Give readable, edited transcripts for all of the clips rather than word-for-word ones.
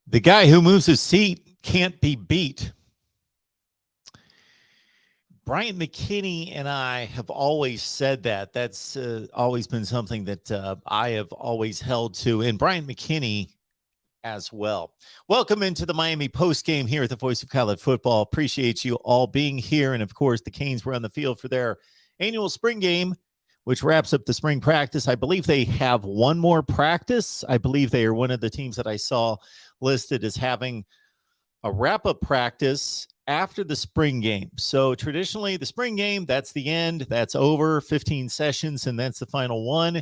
The guy who moves his seat can't be beat. Brian McKinney and I have always said that. That's always been something that I have always held to, and Brian McKinney as well. Welcome into the Miami postgame here at the Voice of College Football. Appreciate you all being here. And of course, the Canes were on the field for their annual spring game, which wraps up the spring practice. I believe they have one more practice. I believe they are one of the teams that I saw listed as having a wrap-up practice after the spring game. So traditionally, the spring game, that's the end. That's over, 15 sessions, and that's the final one.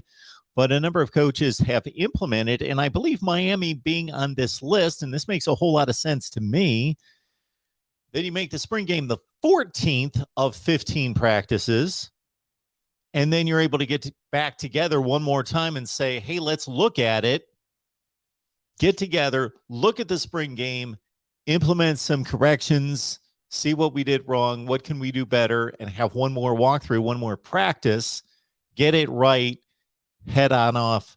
But a number of coaches have implemented, and I believe Miami being on this list, and this makes a whole lot of sense to me, that you make the spring game the 14th of 15 practices, and then you're able to get back together one more time and say, hey, let's look at it, get together, look at the spring game, implement some corrections, see what we did wrong, what can we do better, and have one more walkthrough, one more practice, get it right, head on off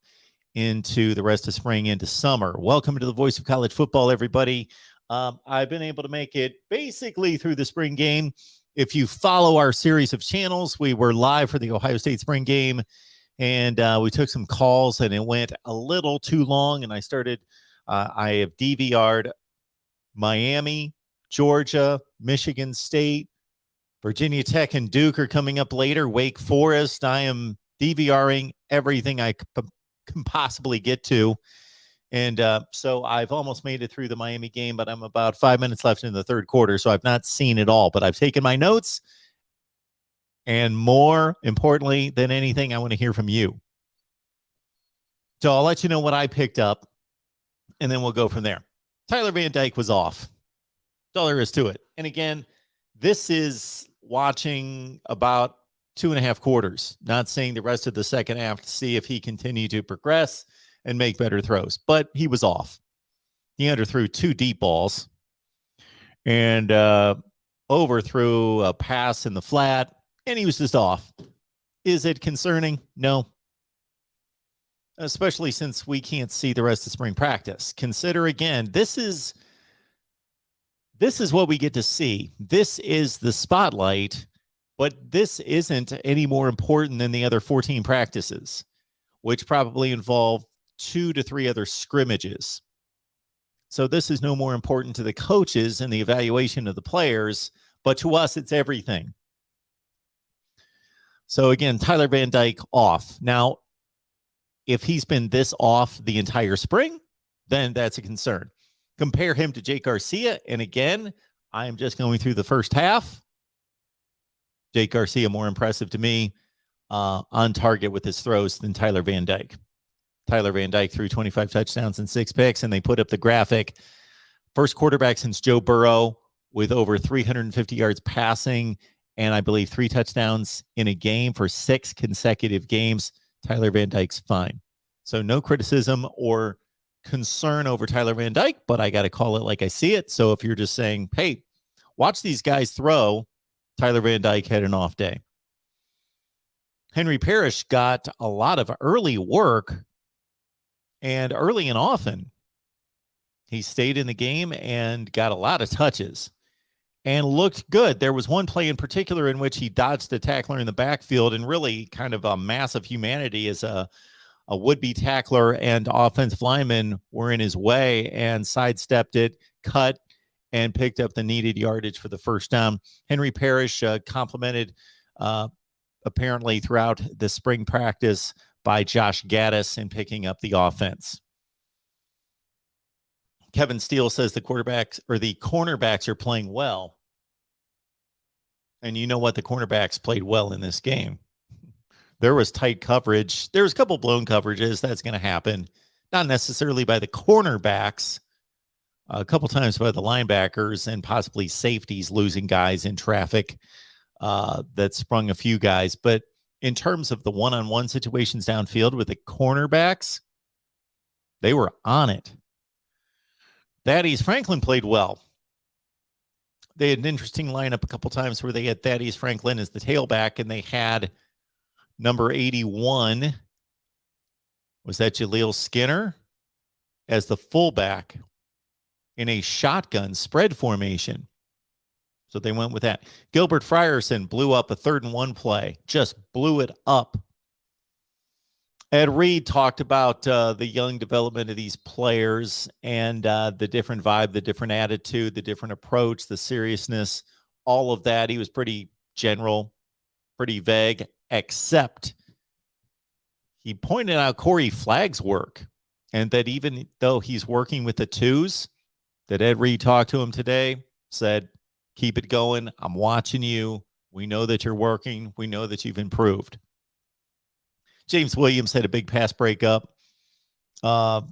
into the rest of spring, into summer. Welcome to the Voice of College Football, everybody. I've been able to make it basically through the spring game. If you follow our series of channels, we were live for the Ohio State spring game, and we took some calls, and it went a little too long, and I have DVR'd Miami, Georgia, Michigan State, Virginia Tech, and Duke are coming up later. Wake Forest. I am DVRing everything I can possibly get to. And so I've almost made it through the Miami game, but I'm about 5 minutes left in the third quarter, so I've not seen it all. But I've taken my notes, and more importantly than anything, I want to hear from you. So I'll let you know what I picked up, and then we'll go from there. Tyler Van Dyke was off. That's all there is to it. And again, this is watching about 2.5 quarters, not seeing the rest of the second half to see if he continued to progress and make better throws. But he was off. He underthrew 2 deep balls and overthrew a pass in the flat, and he was just off. Is it concerning? No. Especially since we can't see the rest of spring practice. Consider again, this is what we get to see. This is the spotlight, but this isn't any more important than the other 14 practices, which probably involve 2 to 3 other scrimmages. So this is no more important to the coaches and the evaluation of the players, but to us, it's everything. So again, Tyler Van Dyke off. Now, if he's been this off the entire spring, then that's a concern. Compare him to Jake Garcia, and again, I am just going through the first half. Jake Garcia more impressive to me on target with his throws than Tyler Van Dyke. Tyler Van Dyke threw 25 touchdowns and 6 picks, and they put up the graphic. First quarterback since Joe Burrow with over 350 yards passing, and I believe 3 touchdowns in a game for 6 consecutive games. Tyler Van Dyke's fine. So no criticism or concern over Tyler Van Dyke, but I got to call it like I see it. So if you're just saying, hey, watch these guys throw, Tyler Van Dyke had an off day. Henry Parrish got a lot of early work, and early and often he stayed in the game and got a lot of touches and looked good. There was one play in particular in which he dodged the tackler in the backfield, and really kind of a mass of humanity as a would-be tackler and offensive lineman were in his way and sidestepped it, cut, and picked up the needed yardage for the first down. Henry Parrish complimented apparently throughout the spring practice by Josh Gaddis in picking up the offense. Kevin Steele says the cornerbacks are playing well. And you know what? The cornerbacks played well in this game. There was tight coverage. There was a couple blown coverages. That's going to happen. Not necessarily by the cornerbacks. A couple times by the linebackers and possibly safeties losing guys in traffic that sprung a few guys. But in terms of the one-on-one situations downfield with the cornerbacks, they were on it. Thaddeus Franklin played well. They had an interesting lineup a couple times where they had Thaddeus Franklin as the tailback, and they had number 81. Was that Jaleel Skinner as the fullback? in a shotgun spread formation. So they went with that. Gilbert Frierson blew up a 3rd-and-1 play, just blew it up. Ed Reed talked about the young development of these players and the different vibe, the different attitude, the different approach, the seriousness, all of that. He was pretty general, pretty vague, except he pointed out Corey Flagg's work, and that even though he's working with the twos, that Ed Reed talked to him today, said, keep it going. I'm watching you. We know that you're working. We know that you've improved. James Williams had a big pass breakup.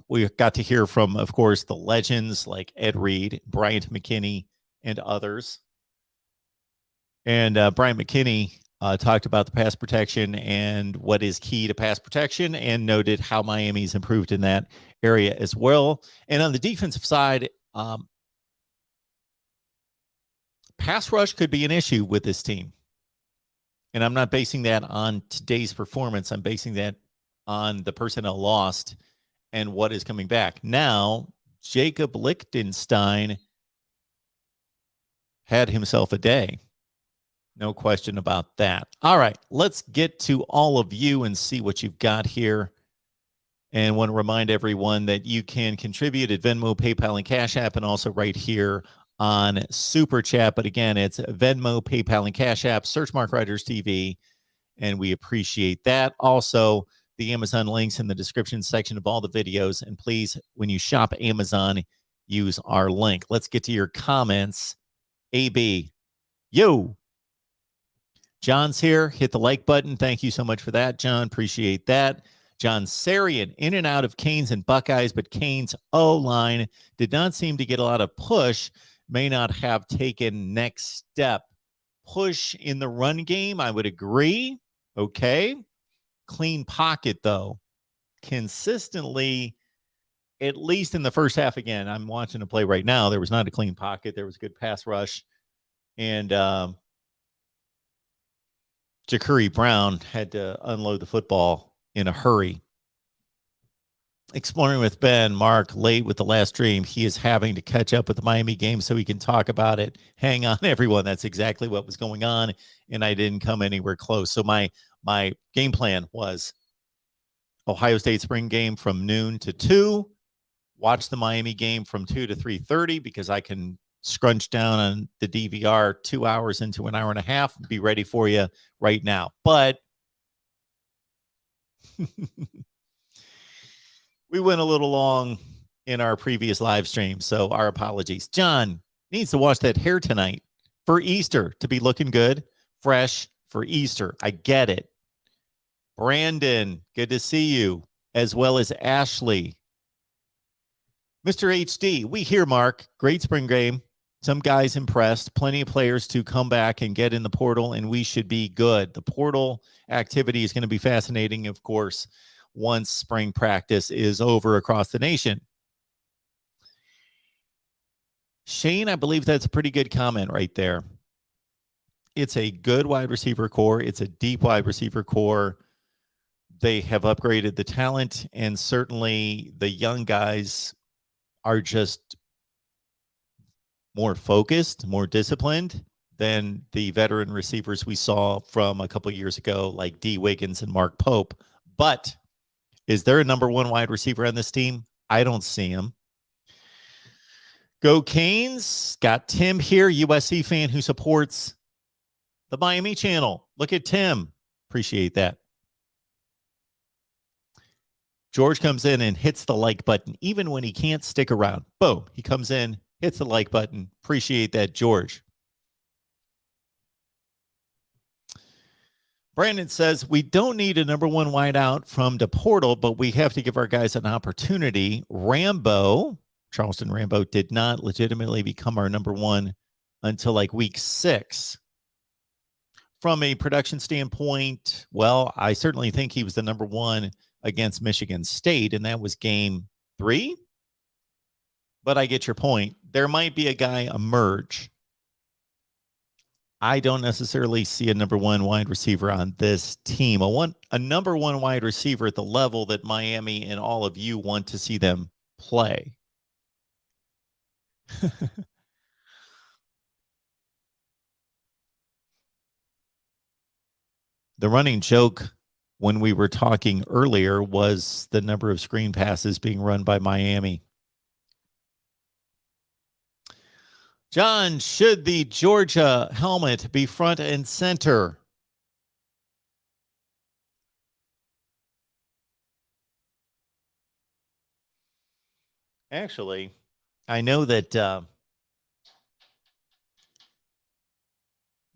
We got to hear from, of course, the legends like Ed Reed, Bryant McKinney, and others. And Bryant McKinney talked about the pass protection and what is key to pass protection, and noted how Miami's improved in that area as well. And on the defensive side, pass rush could be an issue with this team. And I'm not basing that on today's performance. I'm basing that on the personnel lost and what is coming back. Now, Jacob Lichtenstein had himself a day. No question about that. All right, let's get to all of you and see what you've got here. And want to remind everyone that you can contribute at Venmo, PayPal, and Cash App, and also right here on Super Chat. But again, it's Venmo, PayPal, and Cash App. Search MarkRogersTV, and we appreciate that. Also, the Amazon links in the description section of all the videos. And please, when you shop Amazon, use our link. Let's get to your comments. AB, yo. John's here. Hit the like button. Thank you so much for that, John. Appreciate that. John Sarian, in and out of Canes and Buckeyes, but Canes O-line did not seem to get a lot of push. May not have taken next step. Push in the run game, I would agree. Okay. Clean pocket, though. Consistently, at least in the first half again, I'm watching a play right now. There was not a clean pocket. There was a good pass rush. And Ja'Cory Brown had to unload the football in a hurry. Exploring with Ben, Mark, late with the last stream. He is having to catch up with the Miami game so he can talk about it. Hang on, everyone. That's exactly what was going on, and I didn't come anywhere close. So my game plan was Ohio State spring game from noon to 2. Watch the Miami game from 2 to 3:30 because I can scrunch down on the DVR 2 hours into an hour and a half. Be ready for you right now. But we went a little long in our previous live stream, so our apologies. John needs to wash that hair tonight for Easter to be looking good, fresh for Easter. I get it. Brandon, good to see you, as well as Ashley. Mr. HD, we hear Mark. Great spring game. Some guys impressed. Plenty of players to come back and get in the portal, and we should be good. The portal activity is going to be fascinating, of course, once spring practice is over across the nation. Shane, I believe that's a pretty good comment right there. It's a good wide receiver core. It's a deep wide receiver core. They have upgraded the talent, and certainly the young guys are just more focused, more disciplined than the veteran receivers we saw from a couple of years ago, like D. Wiggins and Mark Pope. But is there a number one wide receiver on this team? I don't see him. Go Canes. Got Tim here, USC fan who supports the Miami channel. Look at Tim. Appreciate that. George comes in and hits the like button, even when he can't stick around. Boom. He comes in, hits the like button. Appreciate that, George. Brandon says, we don't need a number one wideout from the portal, but we have to give our guys an opportunity. Charleston Rambo, did not legitimately become our number one until like week 6. From a production standpoint, well, I certainly think he was the number one against Michigan State, and that was game 3. But I get your point. There might be a guy emerge. I don't necessarily see a number one wide receiver on this team. I want a number one wide receiver at the level that Miami and all of you want to see them play. The running joke when we were talking earlier was the number of screen passes being run by Miami. John, should the Georgia helmet be front and center? Actually, I know that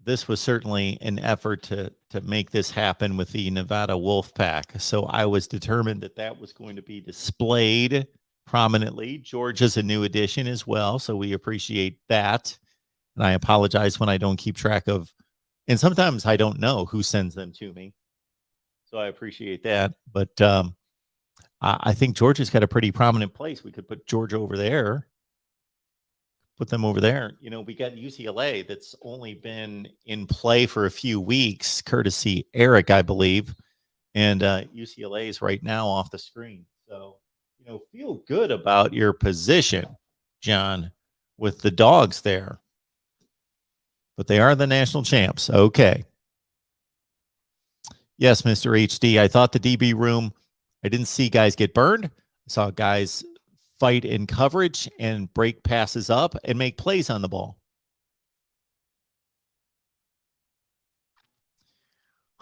this was certainly an effort to make this happen with the Nevada Wolfpack. So I was determined that that was going to be displayed prominently. Georgia's a new addition as well, so we appreciate that. And I apologize when I don't keep track of, and sometimes I don't know who sends them to me. So I appreciate that. But I think Georgia's got a pretty prominent place. We could put Georgia over there, put them over there. You know, we got UCLA that's only been in play for a few weeks, courtesy Eric, I believe. And UCLA is right now off the screen. So, you know, feel good about your position, John, with the dogs there. But they are the national champs. Okay. Yes, Mr. HD. I thought the DB room, I didn't see guys get burned. I saw guys fight in coverage and break passes up and make plays on the ball.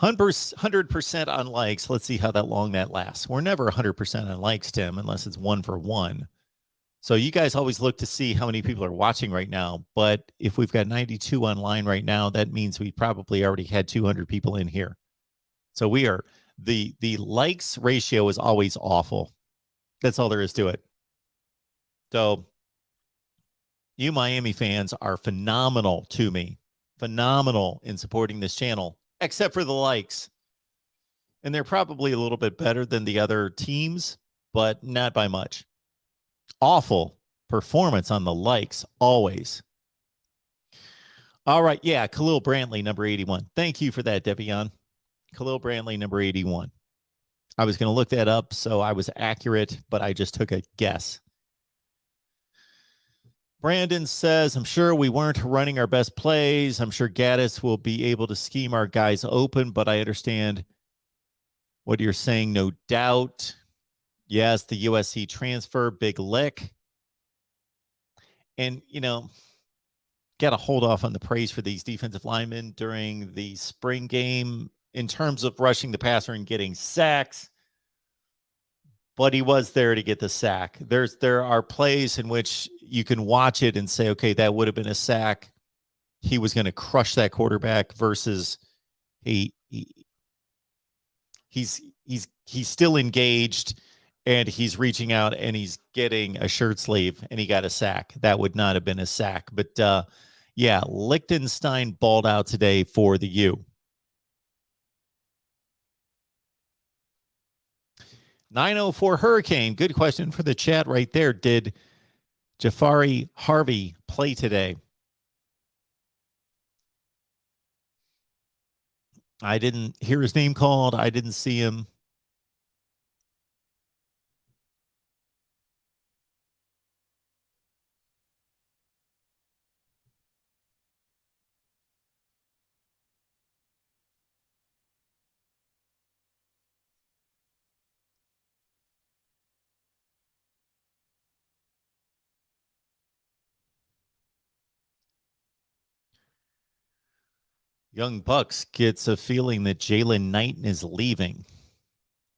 100% on likes. Let's see how that long that lasts. We're never 100% on likes, Tim, unless it's 1-for-1. So you guys always look to see how many people are watching right now. But if we've got 92 online right now, that means we probably already had 200 people in here. So we are, the likes ratio is always awful. That's all there is to it. So you Miami fans are phenomenal to me. Phenomenal in supporting this channel, except for the likes. And they're probably a little bit better than the other teams, but not by much. Awful performance on the likes, always. All right. Yeah. Khalil Brantley, number 81. Thank you for that, Devion. Khalil Brantley, number 81. I was going to look that up, so I was accurate, but I just took a guess. Brandon says, I'm sure we weren't running our best plays. I'm sure Gaddis will be able to scheme our guys open, but I understand what you're saying, no doubt. Yes, the USC transfer, big lick. And, you know, got to hold off on the praise for these defensive linemen during the spring game in terms of rushing the passer and getting sacks. But he was there to get the sack. There are plays in which you can watch it and say, okay, that would have been a sack. He was going to crush that quarterback versus he's still engaged and he's reaching out and he's getting a shirt sleeve and he got a sack. That would not have been a sack. But yeah, Liechtenstein balled out today for the U. 904 Hurricane. Good question for the chat right there. Did Jafari Harvey play today? I didn't hear his name called. I didn't see him. Young Bucks gets a feeling that Jalen Knighton is leaving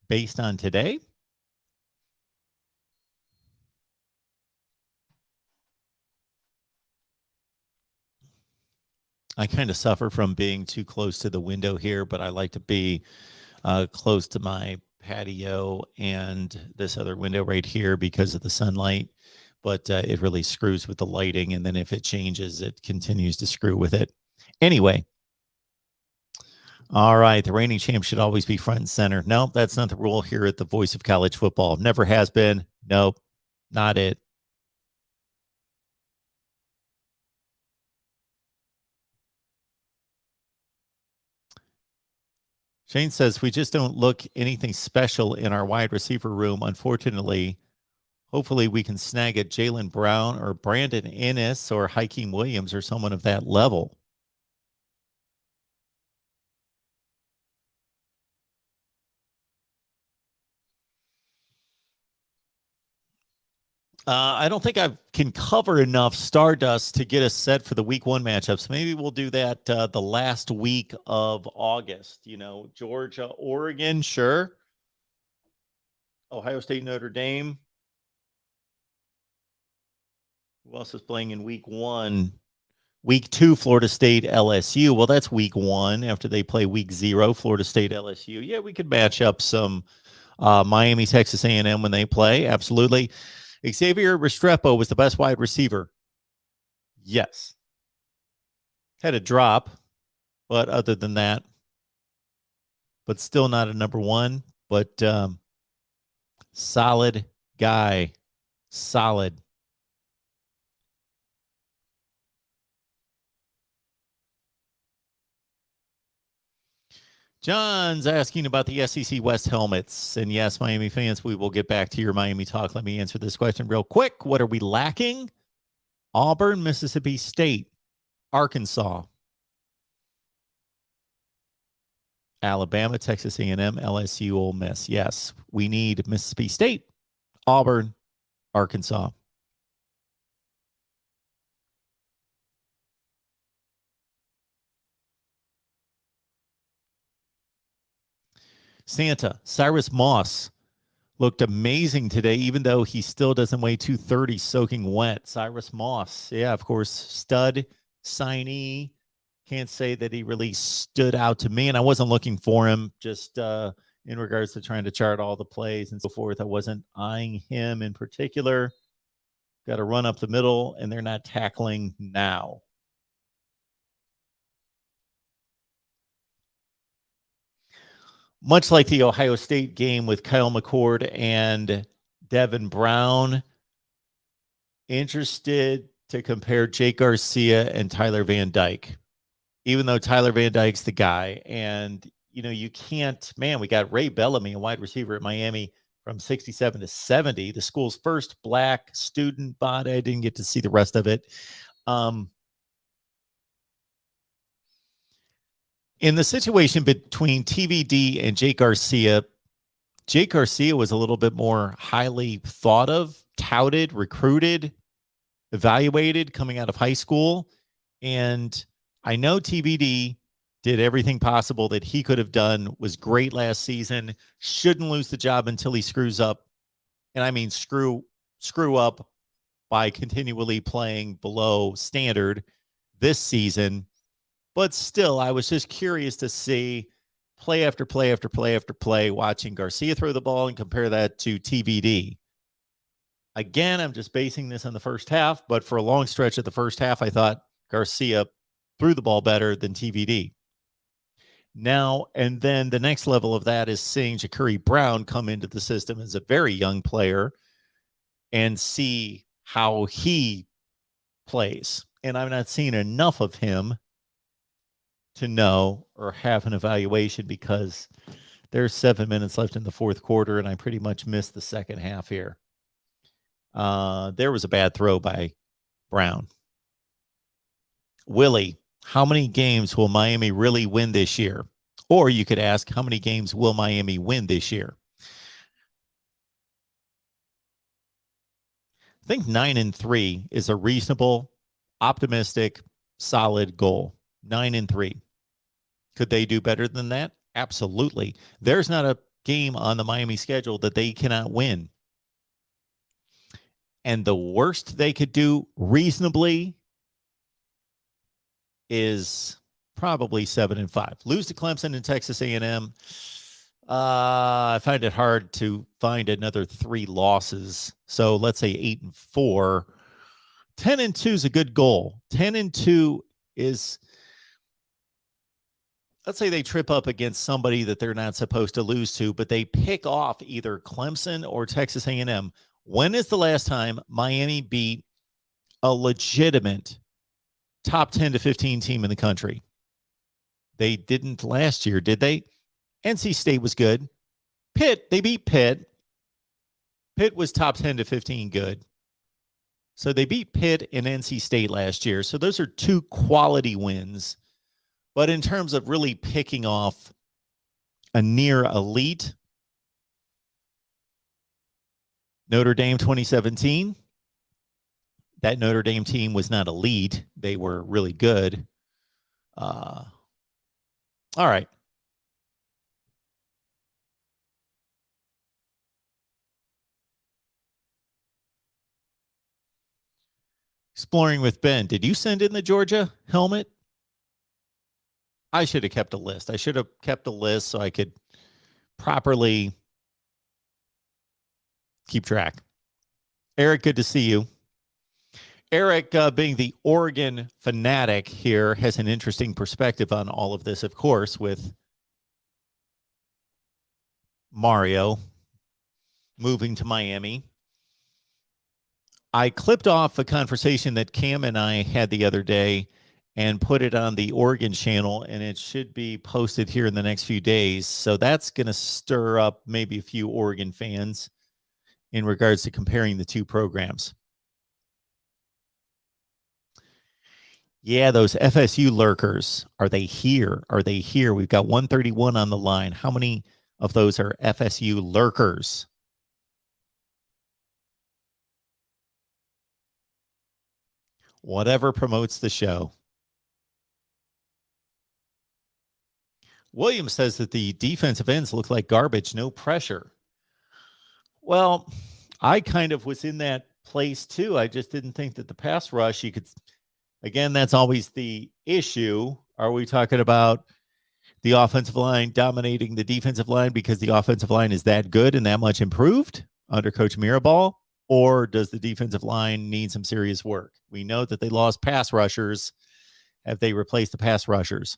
based on today. I kind of suffer from being too close to the window here, but I like to be close to my patio and this other window right here because of the sunlight. But it really screws with the lighting. And then if it changes, it continues to screw with it. Anyway. All right. The reigning champ should always be front and center. No, that's not the rule here at the Voice of College Football. Never has been. Nope. Not it. Shane says, we just don't look anything special in our wide receiver room. Unfortunately, Hopefully we can snag a Jalen Brown or Brandon Ennis or Hakeem Williams or someone of that level. I don't think I can cover enough Stardust to get us set for the week 1 matchups. Maybe we'll do that the last week of August. Georgia, Oregon, sure. Ohio State, Notre Dame. Who else is playing in week 1? Week 2, Florida State, LSU. Well, that's week 1 after they play week 0, Florida State, LSU. Yeah, we could match up some Miami, Texas A&M when they play. Absolutely. Xavier Restrepo was the best wide receiver. Yes. Had a drop, but other than that, but still not a number 1, but solid guy. Solid. John's asking about the SEC West helmets. And yes, Miami fans, we will get back to your Miami talk. Let me answer this question real quick. What are we lacking? Auburn, Mississippi State, Arkansas, Alabama, Texas A&M, LSU, Ole Miss. Yes, we need Mississippi State, Auburn, Arkansas. Santa, Cyrus Moss looked amazing today, even though he still doesn't weigh 230 soaking wet. Cyrus Moss, yeah, of course, stud, signee. Can't say that he really stood out to me, and I wasn't looking for him just in regards to trying to chart all the plays and so forth. I wasn't eyeing him in particular. Got to run up the middle, and they're not tackling now. Much like the Ohio State game with Kyle McCord and Devin Brown, interested to compare Jake Garcia and Tyler Van Dyke, even though Tyler Van Dyke's the guy. And, you can't, man, we got Ray Bellamy, a wide receiver at Miami from 67 to 70, the school's first black student body. I didn't get to see the rest of it. In the situation between TVD and Jake Garcia was a little bit more highly thought of, touted, recruited, evaluated coming out of high school. And I know TVD did everything possible that he could have done, was great last season, shouldn't lose the job until he screws up. And I mean, screw up by continually playing below standard this season. But still, I was just curious to see play after play after play after play, watching Garcia throw the ball and compare that to TVD. Again, I'm just basing this on the first half, but for a long stretch of the first half, I thought Garcia threw the ball better than TVD. Now, and then the next level of that is seeing Ja'Carri Brown come into the system as a very young player and see how he plays. And I'm not seeing enough of him to know or have an evaluation because there's 7 minutes left in the fourth quarter, and I pretty much missed the second half here. There was a bad throw by Brown. Willie, how many games will Miami really win this year? Or you could ask, how many games will Miami win this year? I think 9-3 is a reasonable, optimistic, solid goal. 9-3. Could they do better than that? Absolutely. There's not a game on the Miami schedule that they cannot win. And the worst they could do reasonably is probably 7-5. Lose to Clemson and Texas A&M. I find it hard to find another 3 losses. So let's say 8-4. 10-2 is a good goal. 10-2 is, let's say they trip up against somebody that they're not supposed to lose to, but they pick off either Clemson or Texas A&M. When is the last time Miami beat a legitimate top 10 to 15 team in the country? They didn't last year, did they? NC State was good. Pitt, they beat Pitt. Pitt was top 10 to 15 good. So they beat Pitt and NC State last year. So those are two quality wins. But in terms of really picking off a near elite, Notre Dame 2017, that Notre Dame team was not elite. They were really good. All right. Exploring with Ben. Did you send in the Georgia helmet? I should have kept a list. I should have kept a list so I could properly keep track. Eric, good to see you. Eric, being the Oregon fanatic here, has an interesting perspective on all of this, of course, with Mario moving to Miami. I clipped off a conversation that Cam and I had the other day and put it on the Oregon channel, and it should be posted here in the next few days. So that's going to stir up maybe a few Oregon fans in regards to comparing the two programs. Yeah, those FSU lurkers, are they here? Are they here? We've got 131 on the line. How many of those are FSU lurkers? Whatever promotes the show. Williams says that the defensive ends look like garbage, no pressure. Well, I kind of was in that place too. I just didn't think that the pass rush, you could, again, that's always the issue. Are we talking about the offensive line dominating the defensive line because the offensive line is that good and that much improved under Coach Mirabal? Or does the defensive line need some serious work? We know that they lost pass rushers. Have they replaced the pass rushers?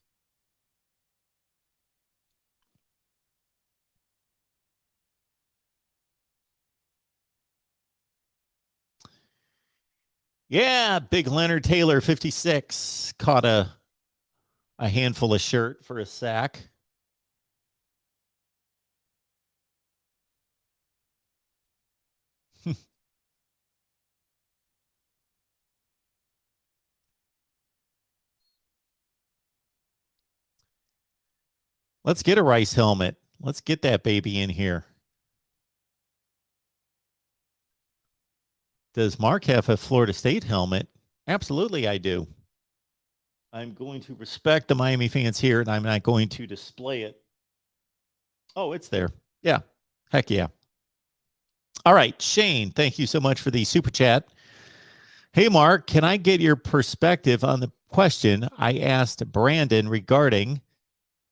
Yeah, big Leonard Taylor, 56, caught a handful of shirt for a sack. Let's get a Rice helmet. Let's get that baby in here. Does Mark have a Florida State helmet? Absolutely, I do. I'm going to respect the Miami fans here, and I'm not going to display it. Oh, it's there. Yeah. Heck yeah. All right, Shane, thank you so much for the super chat. Hey, Mark, can I get your perspective on the question I asked Brandon regarding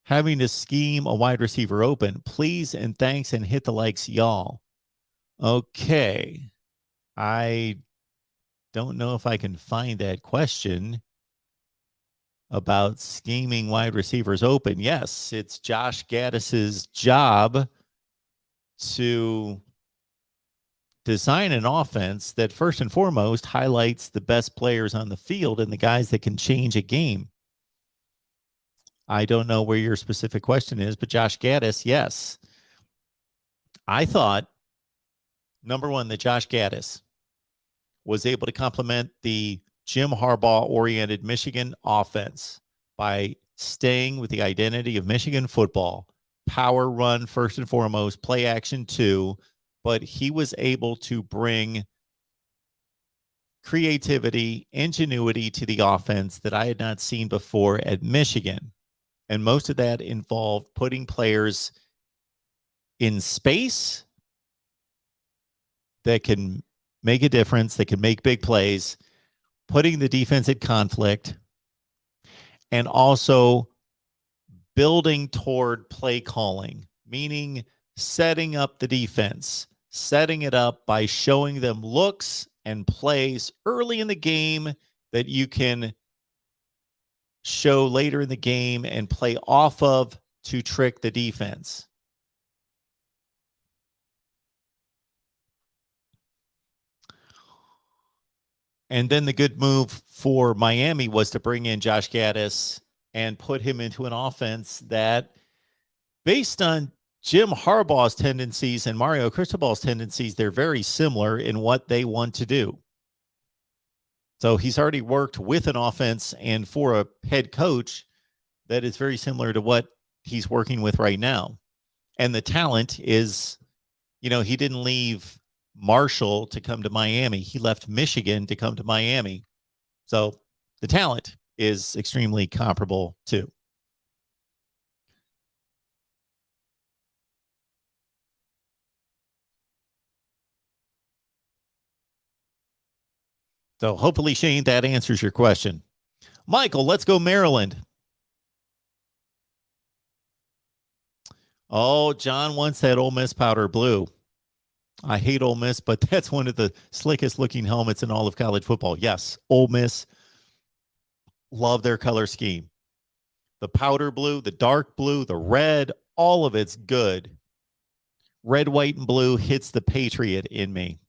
having to scheme a wide receiver open? Please and thanks, and hit the likes, y'all. Okay. I don't know if I can find that question about scheming wide receivers open. Yes, it's Josh Gaddis's job to design an offense that first and foremost highlights the best players on the field and the guys that can change a game. I don't know where your specific question is, but Josh Gaddis, yes. I thought, number one, that Josh Gaddis was able to complement the Jim Harbaugh-oriented Michigan offense by staying with the identity of Michigan football. Power run, first and foremost, play action too, but he was able to bring creativity, ingenuity to the offense that I had not seen before at Michigan. And most of that involved putting players in space that can make a difference, that can make big plays, putting the defense at conflict, and also building toward play calling, meaning setting up the defense, setting it up by showing them looks and plays early in the game that you can show later in the game and play off of to trick the defense. And then the good move for Miami was to bring in Josh Gaddis and put him into an offense that, based on Jim Harbaugh's tendencies and Mario Cristobal's tendencies, they're very similar in what they want to do. So he's already worked with an offense and for a head coach that is very similar to what he's working with right now. And the talent is, he didn't leave Marshall to come to Miami. He left Michigan to come to Miami. So the talent is extremely comparable too. So hopefully, Shane, that answers your question. Michael, let's go Maryland. Oh, John wants that Ole Miss powder blue. I hate Ole Miss, but that's one of the slickest looking helmets in all of college football. Yes, Ole Miss, love their color scheme. The powder blue, the dark blue, the red, all of it's good. Red, white, and blue hits the Patriot in me.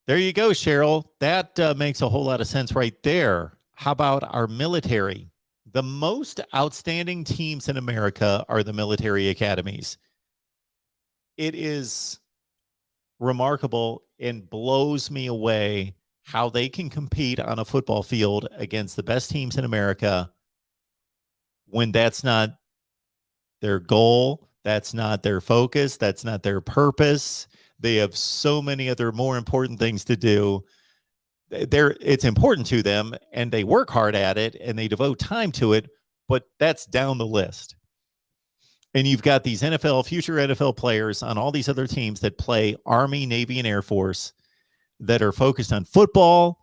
There you go, Cheryl. That makes a whole lot of sense right there. How about our military? The most outstanding teams in America are the military academies. It is remarkable and blows me away how they can compete on a football field against the best teams in America when that's not their goal, that's not their focus, that's not their purpose. They have so many other more important things to do. It's important to them and they work hard at it and they devote time to it, but that's down the list. And you've got these future NFL players on all these other teams that play Army, Navy, and Air Force that are focused on football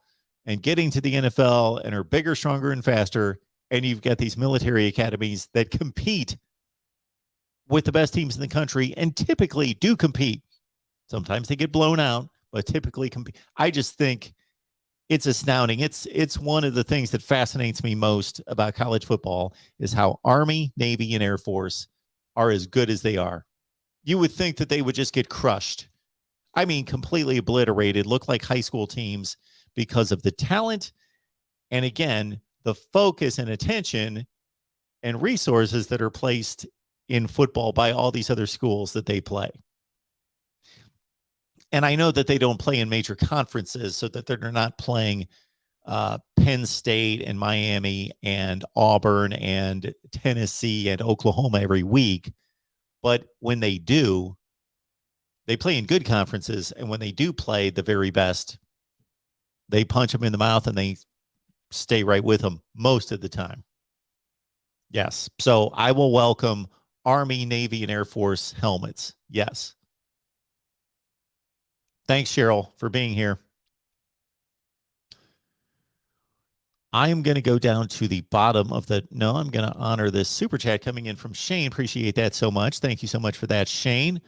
and getting to the NFL and are bigger, stronger, and faster. And you've got these military academies that compete with the best teams in the country and typically do compete. Sometimes they get blown out, but typically compete. I just think it's astounding. It's one of the things that fascinates me most about college football is how Army, Navy, and Air Force are as good as they are. You would think that they would just get crushed. I mean, completely obliterated, look like high school teams because of the talent. And again, the focus and attention and resources that are placed in football by all these other schools that they play. And I know that they don't play in major conferences so that they're not playing Penn State and Miami and Auburn and Tennessee and Oklahoma every week. But when they do, they play in good conferences. And when they do play the very best, they punch them in the mouth and they stay right with them most of the time. Yes. So I will welcome Army, Navy, and Air Force helmets. Yes. Thanks, Cheryl, for being here. I am going to go down to the bottom of I'm going to honor this super chat coming in from Shane. Appreciate that so much. Thank you so much for that, Shane.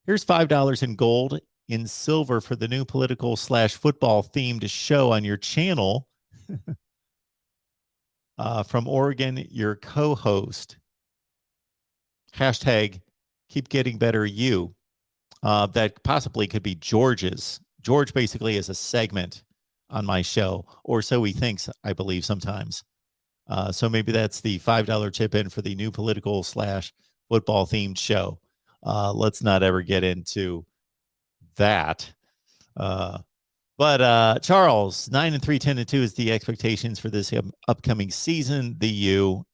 Here's $5 in gold in silver for the new political/football themed show on your channel. From Oregon, your co-host. Hashtag keep getting better you. That possibly could be George's. George basically is a segment on my show, or so he thinks, I believe sometimes. So maybe that's the $5 chip in for the new political/football themed show. Let's not ever get into that. But Charles, 9-3, 10-2 is the expectations for this upcoming season. The U,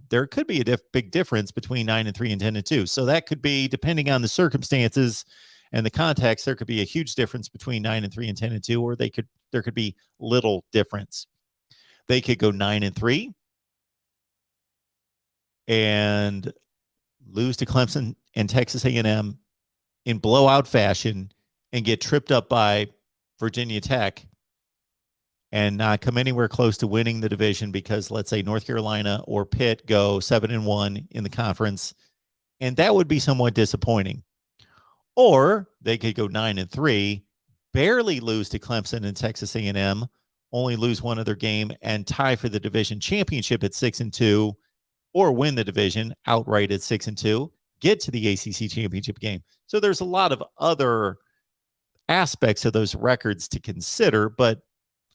there could be a big difference between 9-3 and 10-2. So that could be, depending on the circumstances and the context, there could be a huge difference between 9-3 and 10-2, or there could be little difference. They could go 9-3 and lose to Clemson and Texas A&M in blowout fashion and get tripped up by Virginia Tech and not come anywhere close to winning the division because, let's say, North Carolina or Pitt go 7-1 in the conference, and that would be somewhat disappointing. Or they could go 9-3, barely lose to Clemson and Texas A&M, only lose one other game, and tie for the division championship at 6-2, or win the division outright at 6-2, get to the ACC championship game. So there's a lot of other aspects of those records to consider, but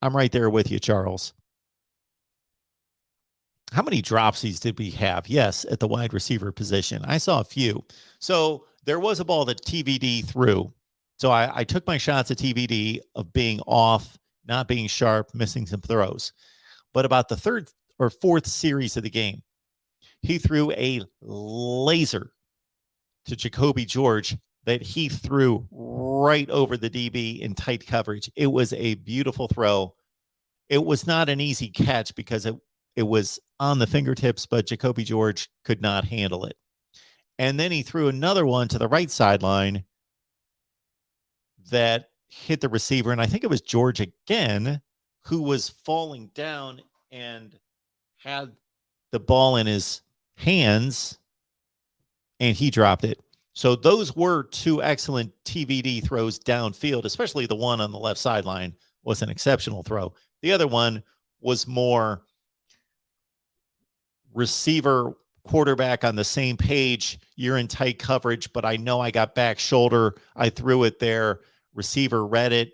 I'm right there with you, Charles. how many dropsies did we have? Yes, at the wide receiver position. I saw a few. So there was a ball that TVD threw. So I took my shots at TVD of being off, not being sharp, missing some throws. But about the third or fourth series of the game, he threw a laser to Jacoby George that he threw right over the DB in tight coverage. It was a beautiful throw. It was not an easy catch because it was on the fingertips, but Jacoby George could not handle it. And then he threw another one to the right sideline that hit the receiver. And I think it was George again, who was falling down and had the ball in his hands, and he dropped it. So those were two excellent TVD throws downfield, especially the one on the left sideline was an exceptional throw. The other one was more receiver, quarterback on the same page. You're in tight coverage, but I know I got back shoulder. I threw it there. Receiver read it.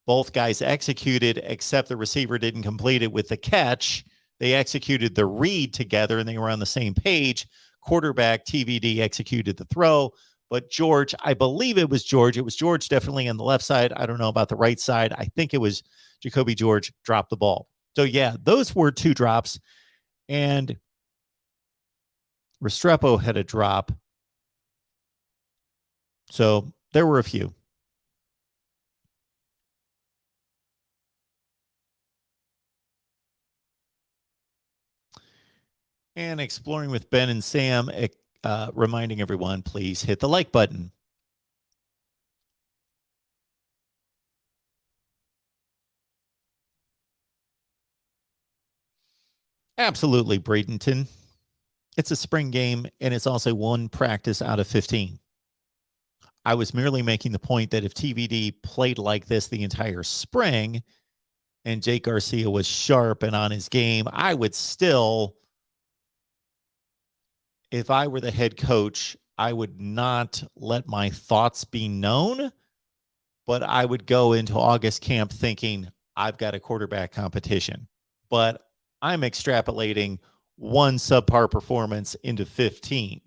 Both guys executed, except the receiver didn't complete it with the catch. They executed the read together, and they were on the same page. Quarterback, TVD, executed the throw. But George, I believe it was George. It was George definitely on the left side. I don't know about the right side. I think it was Jacoby George dropped the ball. So, yeah, those were two drops. And Restrepo had a drop. So there were a few. And Exploring with Ben and Sam, reminding everyone, please hit the like button. Absolutely, Bradenton. It's a spring game, and it's also one practice out of 15. I was merely making the point that if TVD played like this the entire spring and Jake Garcia was sharp and on his game, I would still, if I were the head coach, I would not let my thoughts be known, but I would go into August camp thinking I've got a quarterback competition. But I'm extrapolating one subpar performance into 15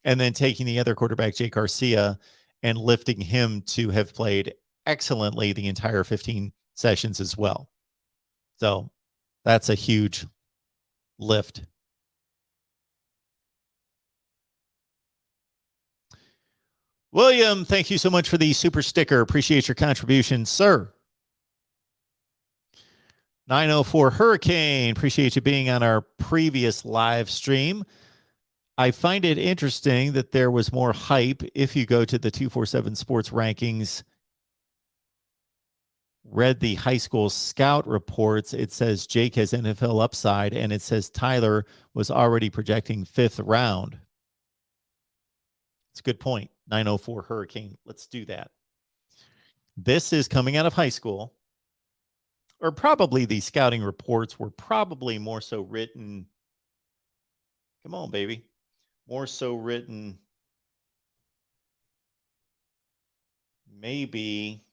and then taking the other quarterback, Jake Garcia, and lifting him to have played excellently the entire 15 sessions as well. So that's a huge lift. William, thank you so much for the super sticker. Appreciate your contribution, sir. 904 Hurricane, appreciate you being on our previous live stream. I find it interesting that there was more hype if you go to the 247 Sports Rankings, read the high school scout reports. It says Jake has NFL upside, and it says Tyler was already projecting 5th round. It's a good point. 904 Hurricane. Let's do that. This is coming out of high school. Or probably the scouting reports were probably more so written. Come on, baby. More so written maybe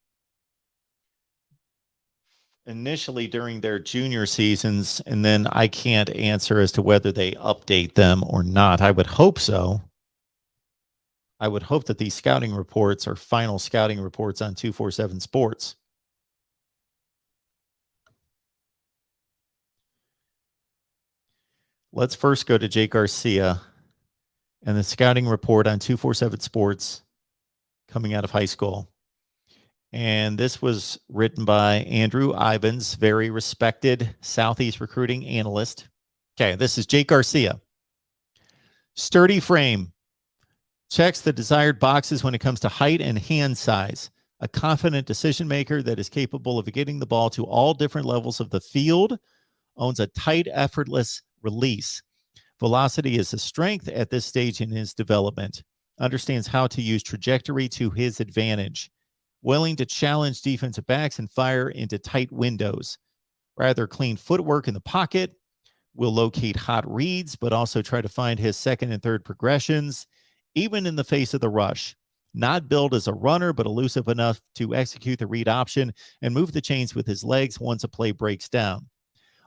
initially during their junior seasons, and then I can't answer as to whether they update them or not. I would hope so. I would hope that these scouting reports are final scouting reports on 247 Sports. Let's first go to Jake Garcia and the scouting report on 247 Sports coming out of high school. And this was written by Andrew Ivins, very respected Southeast recruiting analyst. Okay, this is Jake Garcia. Sturdy frame. Checks the desired boxes when it comes to height and hand size. A confident decision maker that is capable of getting the ball to all different levels of the field. Owns a tight, effortless release. Velocity is a strength at this stage in his development. Understands how to use trajectory to his advantage. Willing to challenge defensive backs and fire into tight windows. Rather clean footwork in the pocket. Will locate hot reads, but also try to find his second and third progressions, even in the face of the rush. Not billed as a runner, but elusive enough to execute the read option and move the chains with his legs once a play breaks down.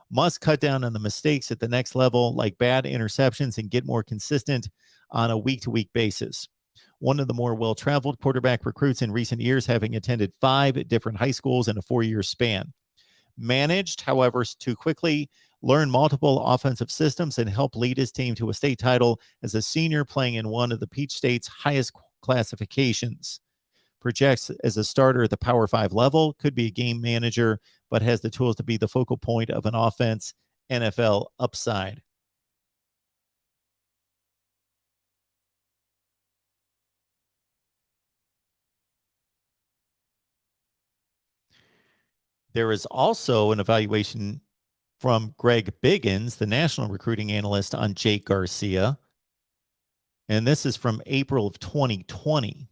Must cut down on the mistakes at the next level, like bad interceptions, and get more consistent on a week-to-week basis. One of the more well-traveled quarterback recruits in recent years, having attended 5 different high schools in a 4-year span. Managed, however, to quickly learn multiple offensive systems and help lead his team to a state title as a senior, playing in one of the Peach State's highest classifications. Projects as a starter at the Power 5 level, could be a game manager, but has the tools to be the focal point of an offense. NFL upside. There is also an evaluation from Greg Biggins, the national recruiting analyst, on Jake Garcia. And this is from April of 2020.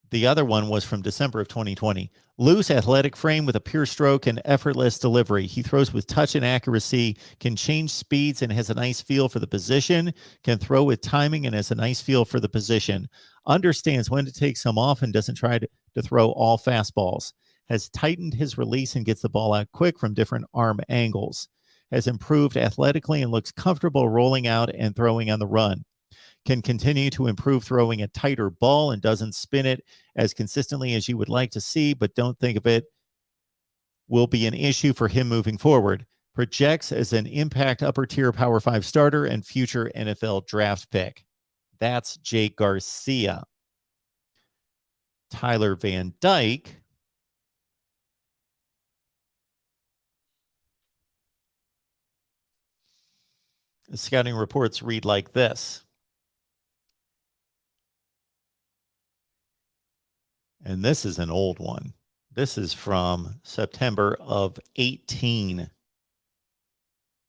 The other one was from December of 2020. Loose athletic frame with a pure stroke and effortless delivery. He throws with touch and accuracy, can change speeds and has a nice feel for the position, can throw with timing and has a nice feel for the position, understands when to take some off and doesn't try to throw all fastballs, has tightened his release and gets the ball out quick from different arm angles, has improved athletically and looks comfortable rolling out and throwing on the run, can continue to improve throwing a tighter ball and doesn't spin it as consistently as you would like to see, but don't think of it will be an issue for him moving forward. Projects as an impact upper tier Power 5 starter and future NFL draft pick. That's Jake Garcia. Tyler Van Dyke. The scouting reports read like this. And this is an old one. This is from September of 18.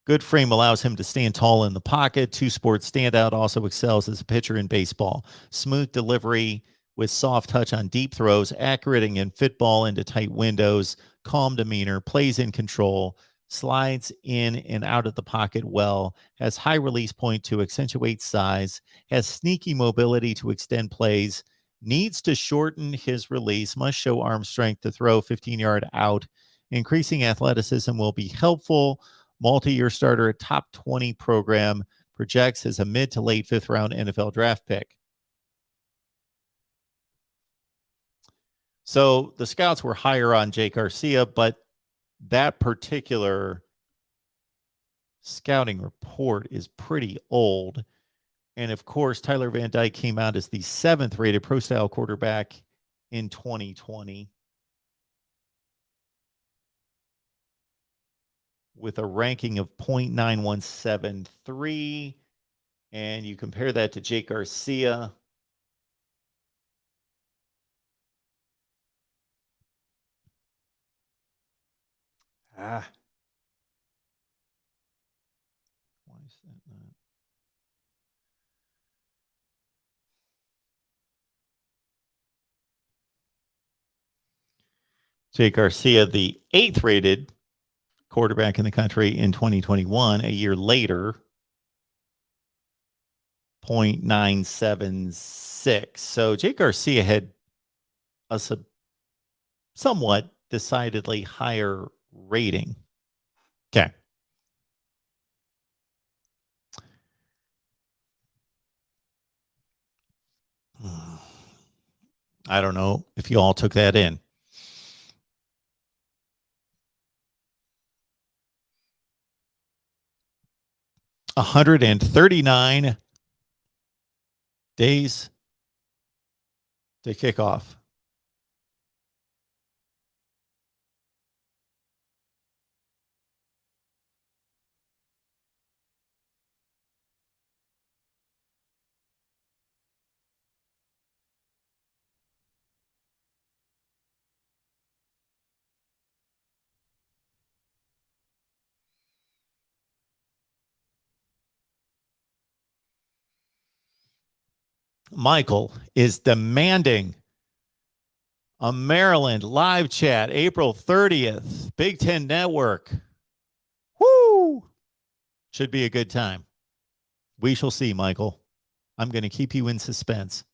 Good frame allows him to stand tall in the pocket. Two-sport standout, also excels as a pitcher in baseball. Smooth delivery with soft touch on deep throws, accurate and can fit ball into tight windows, calm demeanor, plays in control, slides in and out of the pocket well, has high release point to accentuate size, has sneaky mobility to extend plays, needs to shorten his release, must show arm strength to throw 15-yard out. Increasing athleticism will be helpful. Multi-year starter, top 20 program, projects as a mid to late 5th round NFL draft pick. So the scouts were higher on Jake Garcia, but that particular scouting report is pretty old. And of course, Tyler Van Dyke came out as the 7th rated pro style quarterback in 2020 with a ranking of 0.9173. And you compare that to Jake Garcia. Why is that not? Jake Garcia, the 8th rated quarterback in the country in 2021, a year later, 0.976. So Jake Garcia had a somewhat decidedly higher rating. Okay. I don't know if you all took that in. $139 days to kick off. Michael is demanding a Maryland live chat, April 30th, Big Ten Network. Woo! Should be a good time. We shall see, Michael. I'm going to keep you in suspense.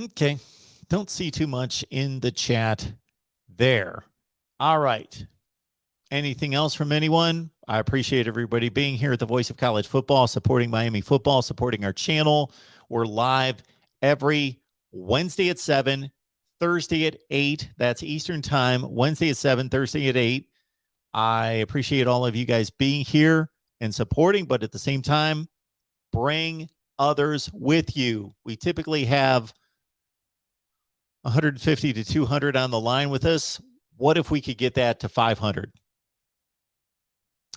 Okay. Don't see too much in the chat there. All right. Anything else from anyone? I appreciate everybody being here at the Voice of College Football, supporting Miami football, supporting our channel. We're live every Wednesday at 7, Thursday at 8. That's Eastern time. Wednesday at 7, Thursday at 8. I appreciate all of you guys being here and supporting, but at the same time, bring others with you. We typically have 150 to 200 on the line with us. What if we could get that to 500?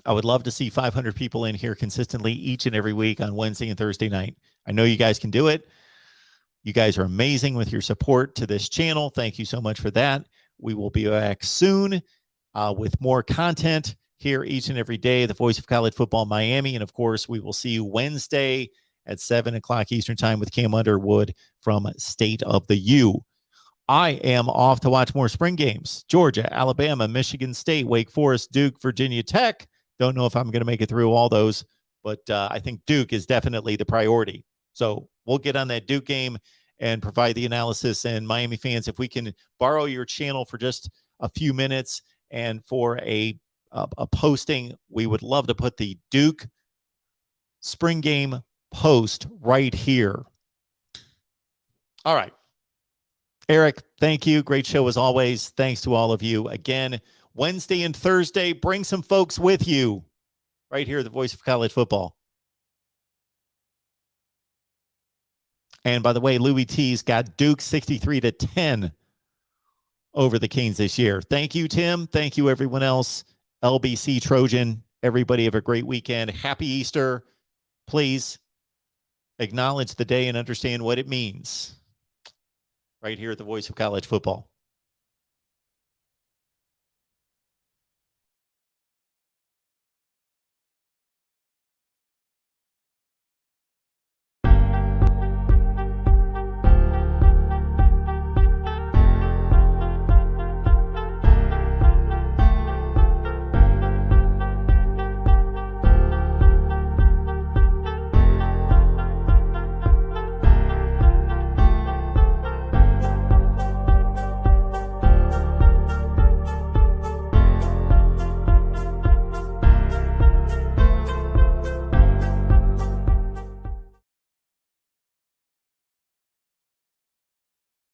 I would love to see 500 people in here consistently each and every week on Wednesday and Thursday night. I know you guys can do it. You guys are amazing with your support to this channel. Thank you so much for that. We will be back soon with more content here each and every day. The Voice of College Football Miami. And of course, we will see you Wednesday at 7 o'clock Eastern time with Cam Underwood from State of the U. I am off to watch more spring games. Georgia, Alabama, Michigan State, Wake Forest, Duke, Virginia Tech. Don't know if I'm going to make it through all those, but I think Duke is definitely the priority. So we'll get on that Duke game and provide the analysis. And Miami fans, if we can borrow your channel for just a few minutes and for a posting, we would love to put the Duke spring game post right here. All right. Eric, thank you. Great show as always. Thanks to all of you. Again, Wednesday and Thursday, bring some folks with you right here at the Voice of College Football. And by the way, Louis T's got Duke 63-10 over the Canes this year. Thank you, Tim. Thank you, everyone else. LBC Trojan. Everybody have a great weekend. Happy Easter. Please acknowledge the day and understand what it means right here at the Voice of College Football.